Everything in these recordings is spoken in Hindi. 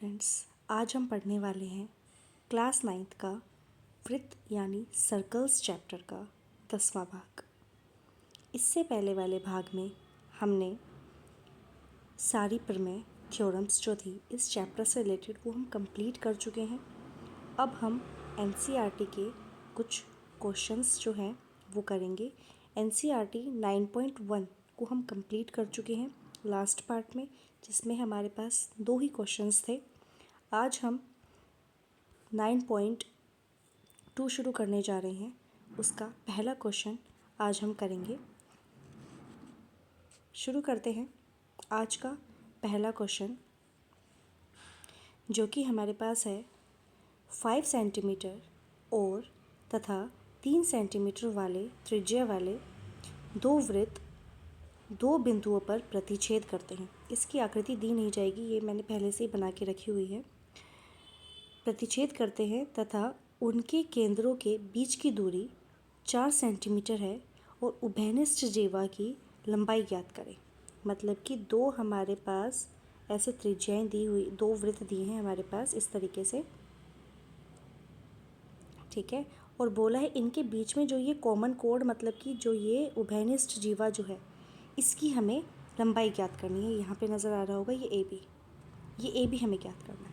फ्रेंड्स, आज हम पढ़ने वाले हैं क्लास 9th का वृत्त यानी सर्कल्स चैप्टर का 10वां भाग। इससे पहले वाले भाग में हमने सारी प्रमेय थ्योरम्स जो थी इस चैप्टर से रिलेटेड वो हम कंप्लीट कर चुके हैं। अब हम एनसीईआरटी के कुछ क्वेश्चंस जो हैं वो करेंगे। एनसीईआरटी 9.1 को हम कंप्लीट कर चुके हैं लास्ट पार्ट में, जिसमें हमारे पास 2 ही क्वेश्चंस थे। आज हम 9.2 शुरू करने जा रहे हैं। उसका पहला क्वेश्चन आज हम करेंगे। शुरू करते हैं आज का पहला क्वेश्चन, जो कि हमारे पास है 5 सेंटीमीटर और तथा 3 सेंटीमीटर वाले त्रिज्या वाले दो वृत्त दो बिंदुओं पर प्रतिच्छेद करते हैं। इसकी आकृति दी नहीं जाएगी, ये मैंने पहले से ही बना के रखी हुई है। प्रतिच्छेद करते हैं तथा उनके केंद्रों के बीच की दूरी 4 सेंटीमीटर है और उभयनिष्ठ जीवा की लंबाई ज्ञात करें। मतलब कि दो हमारे पास ऐसे त्रिज्याएं दी हुई, दो वृत्त दिए हैं हमारे पास इस तरीके से, ठीक है। और बोला है इनके बीच में जो ये कॉमन कोड, मतलब कि जो ये उभयनिष्ठ जीवा जो है इसकी हमें लंबाई ज्ञात करनी है। यहाँ पे नज़र आ रहा होगा ये ए बी हमें ज्ञात करना है।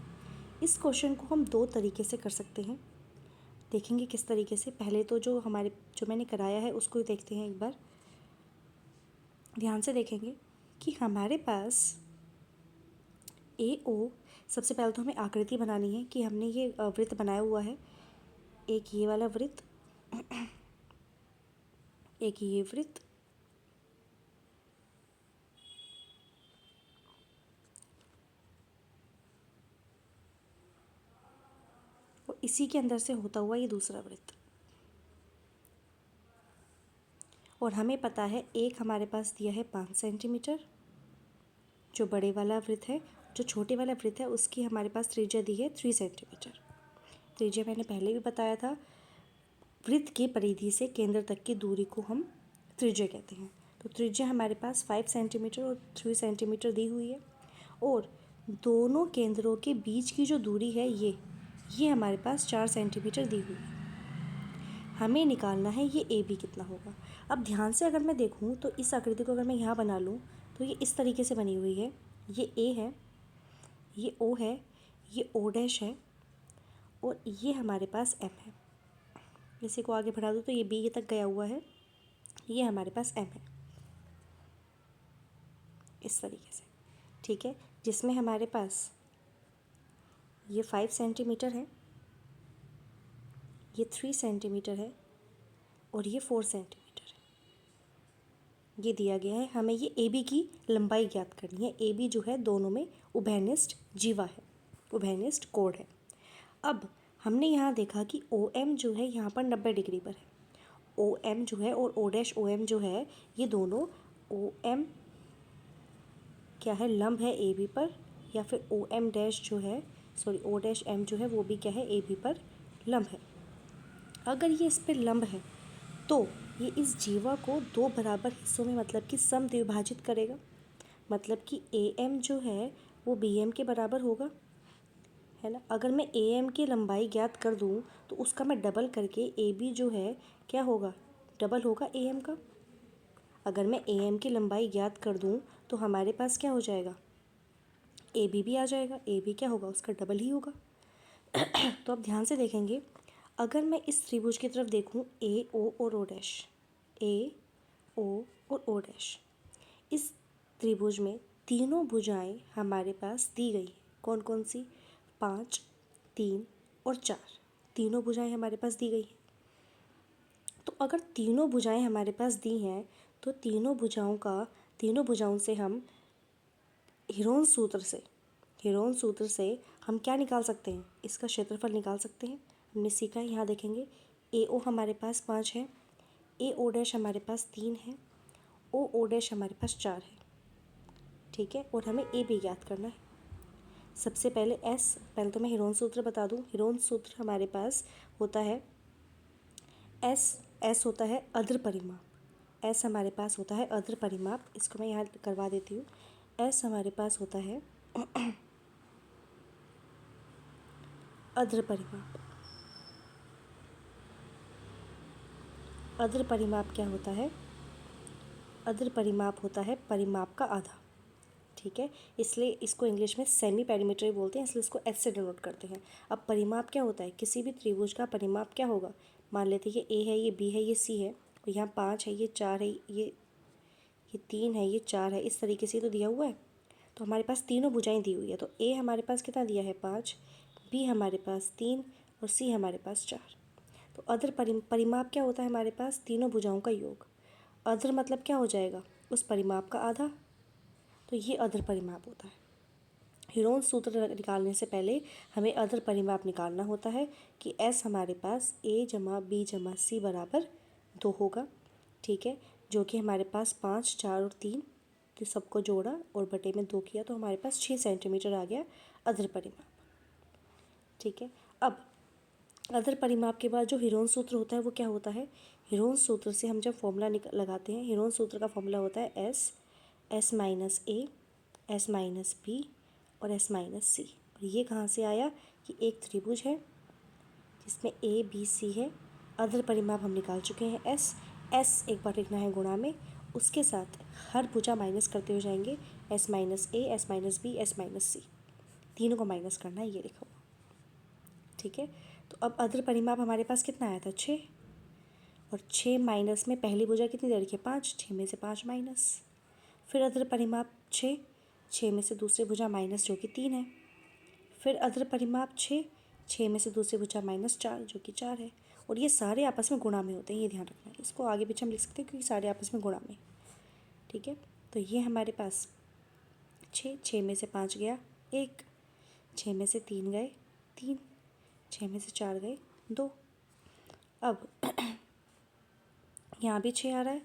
इस क्वेश्चन को हम 2 तरीके से कर सकते हैं, देखेंगे किस तरीके से। पहले तो जो मैंने कराया है उसको ही देखते हैं एक बार, ध्यान से देखेंगे कि हमारे पास ए ओ, सबसे पहले तो हमें आकृति बनानी है कि हमने ये वृत्त बनाया हुआ है। एक ये वाला वृत्त, एक ये वृत्त, और इसी के अंदर से होता हुआ ये दूसरा वृत्त। और हमें पता है एक हमारे पास दिया है 5 सेंटीमीटर जो बड़े वाला वृत्त है, जो छोटे वाला वृत्त है उसकी हमारे पास त्रिज्या दी है 3 सेंटीमीटर। त्रिज्या मैंने पहले भी बताया था, वृत्त की परिधि से केंद्र तक की दूरी को हम त्रिज्या कहते हैं। तो त्रिज्या हमारे पास 5 सेंटीमीटर और 3 सेंटीमीटर दी हुई है, और दोनों केंद्रों के बीच की जो दूरी है ये हमारे पास 4 सेंटीमीटर दी हुई है। हमें निकालना है ये ए बी कितना होगा। अब ध्यान से अगर मैं देखूँ तो इस आकृति को अगर मैं यहाँ बना लूँ तो ये इस तरीके से बनी हुई है। ये ए है, ये ओ है, ये ओ डैश है, और ये हमारे पास एम है। इसी को आगे बढ़ा दूँ तो ये बी तक गया हुआ है, ये हमारे पास एम है, इस तरीके से, ठीक है। जिसमें हमारे पास ये 5 सेंटीमीटर है, ये 3 सेंटीमीटर है, और ये 4 सेंटीमीटर है। ये दिया गया है। हमें ये ए बी की लंबाई ज्ञात करनी है। ए बी जो है दोनों में उभयनिष्ठ जीवा है, उभयनिष्ठ कोण है। अब हमने यहाँ देखा कि ओ एम जो है यहाँ पर 90 डिग्री पर है। ओ एम जो है और ओ डैश ओ एम जो है ये दोनों, ओ एम क्या है, लंब है ए बी पर, या फिर ओ एम डैश जो है, सॉरी ओ डैश एम जो है वो भी क्या है, ए बी पर लंब है। अगर ये इस पर लंब है तो ये इस जीवा को 2 बराबर हिस्सों में, मतलब कि समद्विभाजित करेगा। मतलब कि ए एम जो है वो बी एम के बराबर होगा, है ना। अगर मैं ए एम की लंबाई ज्ञात कर दूँ तो उसका मैं डबल करके ए बी जो है क्या होगा, डबल होगा ए एम का। अगर मैं ए एम की लंबाई ज्ञात कर दूँ तो हमारे पास क्या हो जाएगा, ए बी भी आ जाएगा। ए बी क्या होगा, उसका डबल ही होगा। तो अब ध्यान से देखेंगे, अगर मैं इस त्रिभुज की तरफ देखूँ, ए ओ और ओ डैश, ए ओ और ओ डैश, इस त्रिभुज में तीनों भुजाएं हमारे पास दी गई हैं। कौन कौन सी, 5, 3 और 4, तीनों भुजाएं हमारे पास दी गई हैं। तो अगर तीनों भुजाएं हमारे पास दी हैं तो तीनों भुजाओं से हम हीरोन सूत्र से हम क्या निकाल सकते हैं, इसका क्षेत्रफल निकाल सकते हैं। हमने सीखा है, यहाँ देखेंगे ए ओ हमारे पास 5 है, ए ओ डैश हमारे पास 3 है, ओ डैश हमारे पास 4 है, ठीक है। और हमें ए बी ज्ञात करना है। सबसे पहले तो मैं हीरोन सूत्र बता दूँ। हीरोन सूत्र हमारे पास होता है एस होता है अर्ध परिमाप। एस हमारे पास होता है अर्ध परिमाप, इसको मैं यहाँ करवा देती हूँ। एस हमारे पास होता है अर्ध परिमाप। अर्ध परिमाप क्या होता है? अर्ध परिमाप होता है परिमाप का आधा। ठीक है, इसलिए इसको इंग्लिश में सेमी पेरीमीटर बोलते हैं, इसलिए इसको एच से डिनोट करते हैं। अब परिमाप क्या होता है? किसी भी त्रिभुज का परिमाप क्या होगा? मान लेते हैं ये ए है, ये बी है, ये सी है, और यहाँ 5 है, ये 4 है, ये 3 है, ये 4 है, इस तरीके से तो दिया हुआ है। तो हमारे पास तीनों भुजाएं दी हुई है। तो ए हमारे पास कितना दिया है? 5, बी हमारे पास 3 और सी हमारे पास 4। तो अर्ध परिमाप क्या होता है? हमारे पास तीनों भुजाओं का योग। अर्ध मतलब क्या हो जाएगा? उस परिमाप का आधा। तो ये अर्ध परिमाप होता है। हीरोन सूत्र निकालने से पहले हमें अर्ध परिमाप निकालना होता है कि एस हमारे पास a जमा बी जमा सी बराबर 2 होगा। ठीक है, जो कि हमारे पास 5, 4 और 3, तो सबको जोड़ा और बटे में 2 किया तो हमारे पास 6 सेंटीमीटर आ गया अर्ध परिमाप। ठीक है, अब अर्ध परिमाप के बाद जो हीरोन सूत्र होता है वो क्या होता है? हीरोन सूत्र से हम जब फॉर्मूला लगाते हैं, हीरोन सूत्र का फॉर्मूला होता है S minus A, S minus B और एस माइनस सी। और ये कहाँ से आया कि एक त्रिभुज है जिसमें ए बी सी है, अर्ध परिमाप हम निकाल चुके हैं एस एक बार लिखना है गुणा में, उसके साथ हर भुजा माइनस करते हो जाएंगे, S minus A, S minus B, S minus C, तीनों को माइनस करना है, ये लिखा हुआ। ठीक है, तो अब अर्ध परिमाप हमारे पास कितना आया था? 6, और 6 माइनस में पहली भुजा कितनी दे रखी है? 5, 6 में से 5 माइनस। फिर अर्ध परिमाप 6, 6 में से दूसरी भुजा माइनस जो कि 3 है। फिर अर्ध परिमाप 6, 6 में से दूसरी भुजा माइनस 4 जो कि 4 है। और ये सारे आपस में गुणा में होते हैं, ये ध्यान रखना है। इसको आगे पीछे हम लिख सकते हैं क्योंकि सारे आपस में गुणा में। ठीक है, तो ये हमारे पास 6 में से 5 गया 1, 6 में से 3 गए 3, 6 में से 4 गए 2। अब यहाँ भी 6 आ रहा है,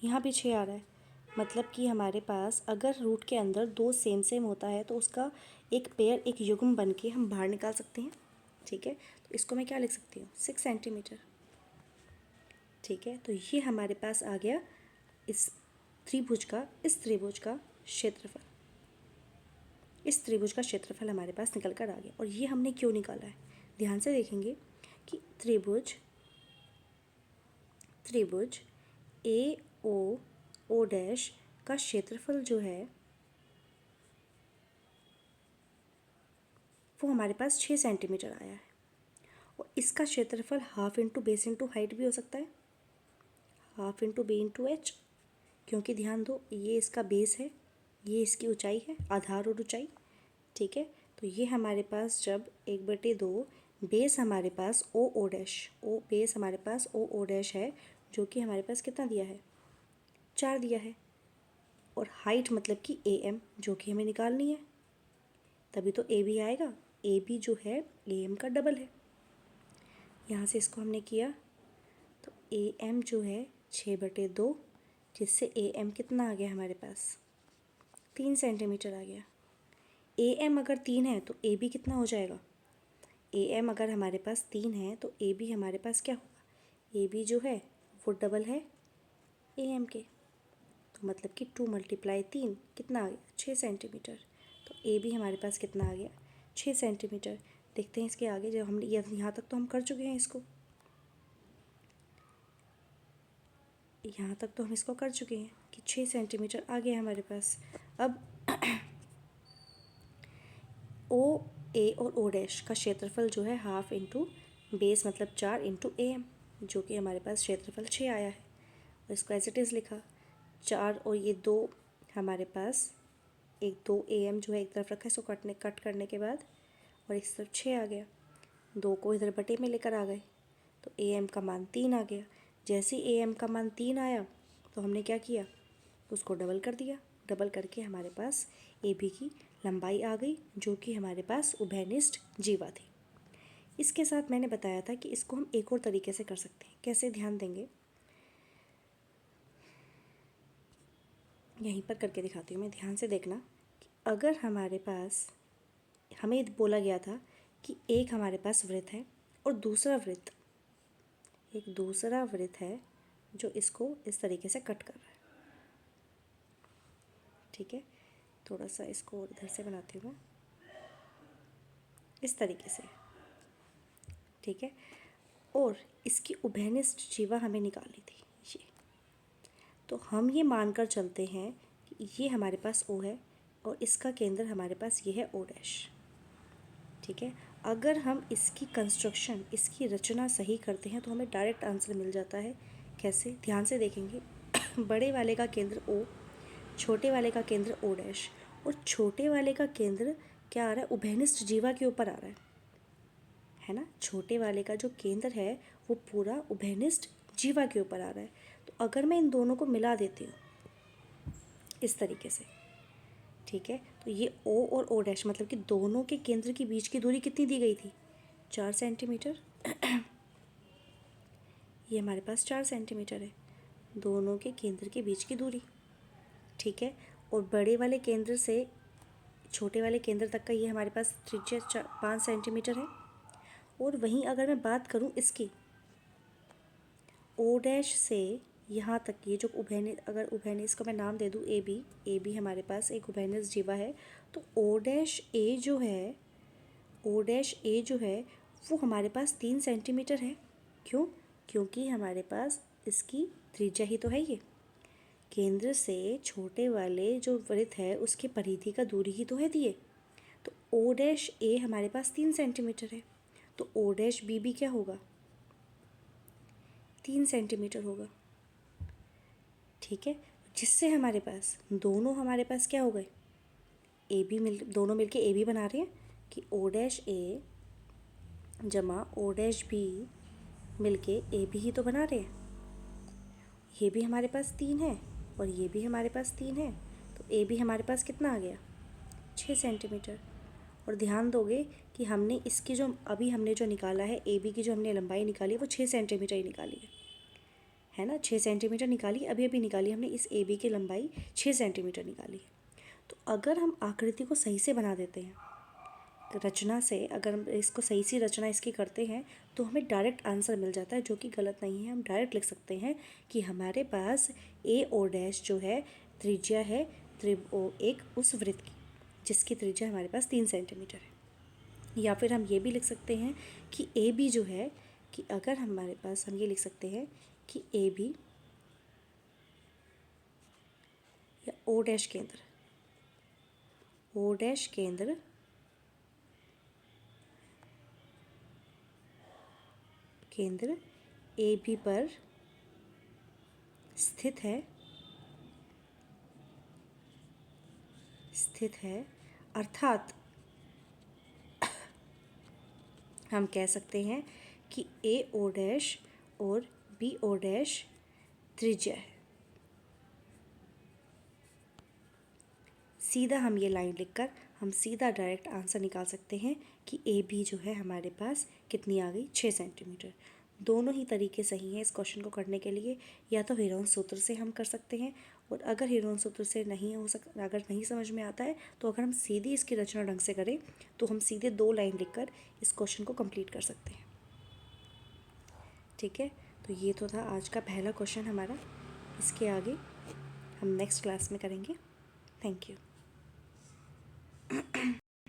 यहाँ भी 6 आ रहा है, मतलब कि हमारे पास अगर रूट के अंदर 2 सेम होता है तो उसका एक पेयर, एक युग्म बन के हम बाहर निकाल सकते हैं। ठीक है, तो इसको मैं क्या लिख सकती हूँ? 6 सेंटीमीटर। ठीक है, तो ये हमारे पास आ गया इस त्रिभुज का क्षेत्रफल। इस त्रिभुज का क्षेत्रफल हमारे पास निकल कर आ गया। और ये हमने क्यों निकाला है? ध्यान से देखेंगे कि त्रिभुज ए ओ डैश का क्षेत्रफल जो है वो हमारे पास 6 सेंटीमीटर आया है। और इसका क्षेत्रफल half into base into height भी हो सकता है, half into B into H, क्योंकि ध्यान दो ये इसका बेस है, ये इसकी ऊंचाई है, आधार और ऊंचाई। ठीक है, तो ये हमारे पास जब 1/2 बेस हमारे पास ओ डैश, ओ बेस हमारे पास ओ डैश है जो कि हमारे पास कितना दिया है? 4 दिया है। और हाइट मतलब कि ए एम जो कि हमें निकालनी है, तभी तो ए बी आएगा। ए बी जो है ए एम का डबल है। यहाँ से इसको हमने किया तो ए एम जो है 6/2, जिससे ए एम कितना आ गया हमारे पास? 3 सेंटीमीटर आ गया। ए एम अगर 3 है तो ए बी कितना हो जाएगा? ए एम अगर हमारे पास 3 है तो ए बी हमारे पास क्या होगा? ए बी जो है वो डबल है ए एम के, तो मतलब कि 2 × 3 कितना आ गया? 6 सेंटीमीटर। तो ए बी हमारे पास कितना आ गया? 6 सेंटीमीटर। देखते हैं इसके आगे, जब हमने यहाँ तक तो हम कर चुके हैं इसको, यहाँ तक तो हम इसको कर चुके हैं कि 6 सेंटीमीटर आ गया हमारे पास। अब ओ ए और ओ डैश का क्षेत्रफल जो है हाफ इंटू बेस मतलब 4 इंटू ए एम, जो कि हमारे पास क्षेत्रफल 6 आया है। और इसको एज इट इज़ लिखा 4 और ये 2 हमारे पास, एक 2 ए एम जो है एक तरफ रखा है, इसको कट करने के बाद और इस तरफ 6 आ गया, 2 को इधर बटे में लेकर आ गए तो ए एम का मान 3 आ गया। जैसे ही ए एम का मान 3 आया तो हमने क्या किया? उसको डबल कर दिया, डबल करके हमारे पास ए बी की लंबाई आ गई जो कि हमारे पास उभयनिष्ठ जीवा थी। इसके साथ मैंने बताया था कि इसको हम एक और तरीके से कर सकते हैं। कैसे? ध्यान देंगे, यहीं पर करके दिखाती हूँ मैं, ध्यान से देखना कि अगर हमारे पास, हमें बोला गया था कि एक हमारे पास वृत्त है और एक दूसरा वृत्त है जो इसको इस तरीके से कट कर रहा है। ठीक है, थोड़ा सा इसको इधर से बनाती हूँ मैं, इस तरीके से। ठीक है। और इसकी उभयनिष्ठ जीवा हमें निकालनी थी ये, तो हम ये मानकर चलते हैं कि ये हमारे पास O है और इसका केंद्र हमारे पास ये है O डैश। ठीक है, अगर हम इसकी कंस्ट्रक्शन, इसकी रचना सही करते हैं तो हमें डायरेक्ट आंसर मिल जाता है। कैसे, ध्यान से देखेंगे। बड़े वाले का केंद्र O, छोटे वाले का केंद्र O डैश, और छोटे वाले का केंद्र क्या आ रहा है, उभयनिष्ठ जीवा के ऊपर आ रहा है ना। छोटे वाले का जो केंद्र है वो पूरा उभयनिष्ठ जीवा के ऊपर आ रहा है। तो अगर मैं इन दोनों को मिला देती हूँ इस तरीके से, ठीक है, तो ये O और O डैश मतलब कि दोनों के केंद्र के बीच की दूरी कितनी दी गई थी, 4 सेंटीमीटर। ये हमारे पास 4 सेंटीमीटर है, दोनों के केंद्र के बीच की दूरी। ठीक है, और बड़े वाले केंद्र से छोटे वाले केंद्र तक का ये हमारे पास त्रिज्या 5 सेंटीमीटर है। और वहीं अगर मैं बात करूँ इसकी, O डैश से यहाँ तक ये जो अगर उभयनिष्ठ को मैं नाम दे दूँ ए बी हमारे पास एक उभयनिष्ठ जीवा है, तो O डैश ए जो है वो हमारे पास 3 सेंटीमीटर है। क्यों, क्योंकि हमारे पास इसकी त्रिज्या ही तो है, ये केंद्र से छोटे वाले जो वृत्त है उसके परिधि का दूरी ही तो है दिए। तो O डैश ए हमारे पास 3 सेंटीमीटर है, तो O डैश बी भी क्या होगा, 3 सेंटीमीटर होगा। ठीक है, जिससे हमारे पास दोनों हमारे पास क्या हो गए, दोनों मिलके ए बी बना रहे हैं कि O डैश ए जमा O डैश बी मिलके ए बी ही तो बना रहे हैं। ये भी हमारे पास 3 है और ये भी हमारे पास 3 है, तो ए बी हमारे पास कितना आ गया, 6 सेंटीमीटर। और ध्यान दोगे कि हमने इसकी जो अभी हमने जो निकाला है, ए बी की जो हमने लंबाई निकाली है वो 6 सेंटीमीटर ही निकाली है ना, 6 सेंटीमीटर निकाली, अभी निकाली हमने इस ए बी की लंबाई 6 सेंटीमीटर निकाली है। तो अगर हम आकृति को सही से बना देते हैं, रचना से अगर हम इसको सही सी रचना इसकी करते हैं तो हमें डायरेक्ट आंसर मिल जाता है, जो कि गलत नहीं है। हम डायरेक्ट लिख सकते हैं कि हमारे पास ए ओ डैश जो है त्रिज्या है एक उस वृत्त की जिसकी त्रिज्या हमारे पास 3 सेंटीमीटर है। या फिर हम ये भी लिख सकते हैं कि ए बी जो है, कि अगर हमारे पास, हम ये लिख सकते हैं कि ए बी या ओ डैश केंद्र ए बी पर स्थित है, अर्थात हम कह सकते हैं कि ए ओ डैश और बी ओ डैश त्रिज्या है। सीधा हम ये लाइन लिखकर हम सीधा डायरेक्ट आंसर निकाल सकते हैं कि ए बी जो है हमारे पास कितनी आ गई, 6 सेंटीमीटर। दोनों ही तरीके सही हैं इस क्वेश्चन को करने के लिए। या तो हेरोन सूत्र से हम कर सकते हैं, और अगर हेरोन सूत्र से अगर नहीं समझ में आता है तो अगर हम सीधी इसकी रचना ढंग से करें तो हम सीधे 2 लाइन लिखकर इस क्वेश्चन को कंप्लीट कर सकते हैं। ठीक है, तो ये तो था आज का पहला क्वेश्चन हमारा। इसके आगे हम नेक्स्ट क्लास में करेंगे। Thank you.